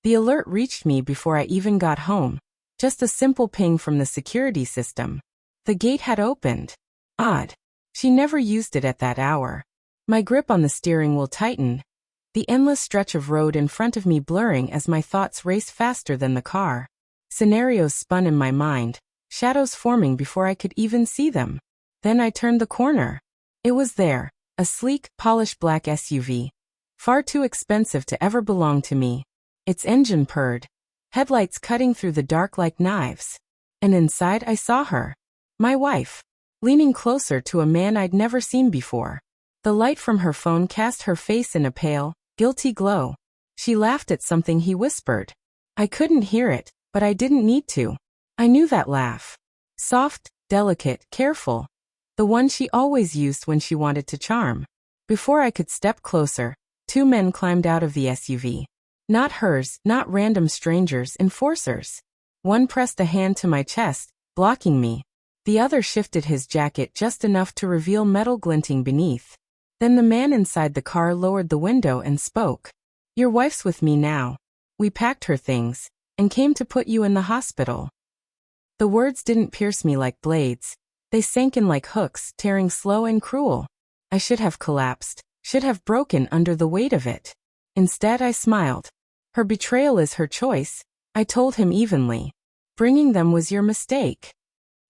The alert reached me before I even got home. Just a simple ping from the security system. The gate had opened. Odd. She never used it at that hour. My grip on the steering wheel tightened, the endless stretch of road in front of me blurring as my thoughts raced faster than the car. Scenarios spun in my mind, shadows forming before I could even see them. Then I turned the corner. It was there, a sleek, polished black SUV. Far too expensive to ever belong to me. Its engine purred, headlights cutting through the dark like knives. And inside I saw her. My wife. Leaning closer to a man I'd never seen before. The light from her phone cast her face in a pale, guilty glow. She laughed at something he whispered. I couldn't hear it, but I didn't need to. I knew that laugh. Soft, delicate, careful. The one she always used when she wanted to charm. Before I could step closer, two men climbed out of the SUV. Not hers, not random strangers, enforcers. One pressed a hand to my chest, blocking me. The other shifted his jacket just enough to reveal metal glinting beneath. Then the man inside the car lowered the window and spoke. Your wife's with me now. We packed her things, and came to put you in the hospital. The words didn't pierce me like blades. They sank in like hooks, tearing slow and cruel. I should have collapsed, should have broken under the weight of it. Instead I smiled. Her betrayal is her choice, I told him evenly. Bringing them was your mistake.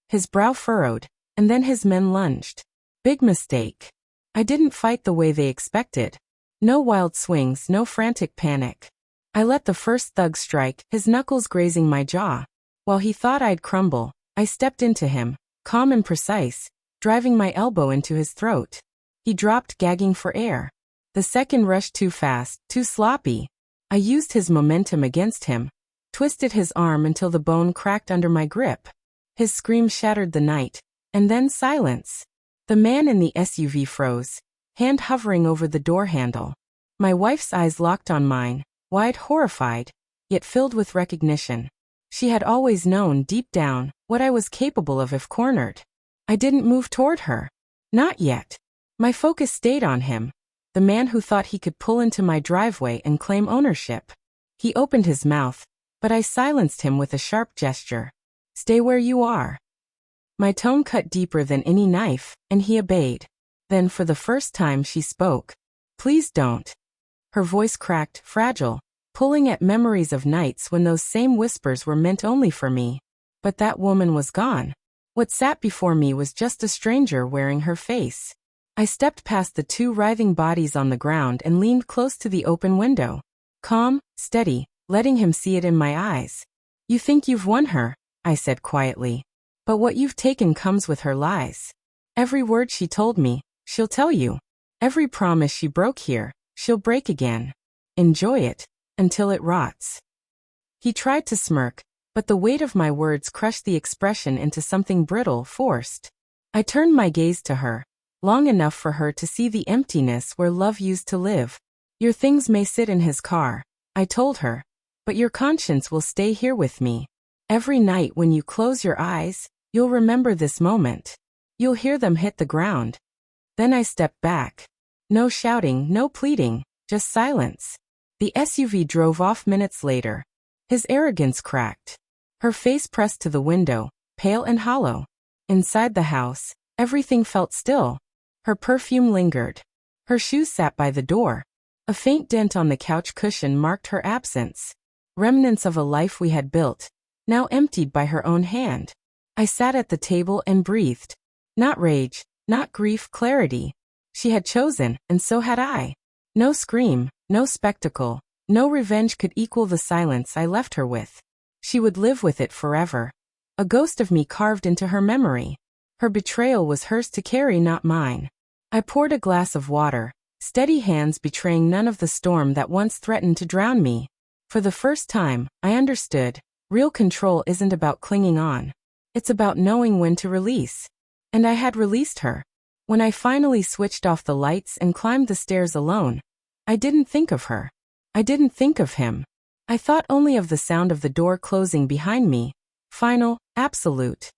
His brow furrowed, and then his men lunged. Big mistake. I didn't fight the way they expected. No wild swings, no frantic panic. I let the first thug strike, his knuckles grazing my jaw. While he thought I'd crumble, I stepped into him, calm and precise, driving my elbow into his throat. He dropped, gagging for air. The second rushed too fast, too sloppy. I used his momentum against him, twisted his arm until the bone cracked under my grip. His scream shattered the night, and then silence. The man in the SUV froze, hand hovering over the door handle. My wife's eyes locked on mine, wide, horrified, yet filled with recognition. She had always known deep down what I was capable of if cornered. I didn't move toward her. Not yet. My focus stayed on him, the man who thought he could pull into my driveway and claim ownership. He opened his mouth, but I silenced him with a sharp gesture. Stay where you are. My tone cut deeper than any knife, and he obeyed. Then for the first time she spoke. Please don't. Her voice cracked, fragile, pulling at memories of nights when those same whispers were meant only for me. But that woman was gone. What sat before me was just a stranger wearing her face. I stepped past the two writhing bodies on the ground and leaned close to the open window. Calm, steady, letting him see it in my eyes. You think you've won her, I said quietly. But what you've taken comes with her lies. Every word she told me, she'll tell you. Every promise she broke here, she'll break again. Enjoy it, until it rots. He tried to smirk, but the weight of my words crushed the expression into something brittle, forced. I turned my gaze to her, long enough for her to see the emptiness where love used to live. Your things may sit in his car, I told her, but your conscience will stay here with me. Every night when you close your eyes, you'll remember this moment. You'll hear them hit the ground. Then I stepped back. No shouting, no pleading, just silence. The SUV drove off minutes later. His arrogance cracked. Her face pressed to the window, pale and hollow. Inside the house, everything felt still. Her perfume lingered. Her shoes sat by the door. A faint dent on the couch cushion marked her absence. Remnants of a life we had built, now emptied by her own hand. I sat at the table and breathed. Not rage, not grief, clarity. She had chosen, and so had I. No scream, no spectacle, no revenge could equal the silence I left her with. She would live with it forever. A ghost of me carved into her memory. Her betrayal was hers to carry, not mine. I poured a glass of water, steady hands betraying none of the storm that once threatened to drown me. For the first time, I understood. Real control isn't about clinging on. It's about knowing when to release. And I had released her. When I finally switched off the lights and climbed the stairs alone, I didn't think of her. I didn't think of him. I thought only of the sound of the door closing behind me. Final, absolute.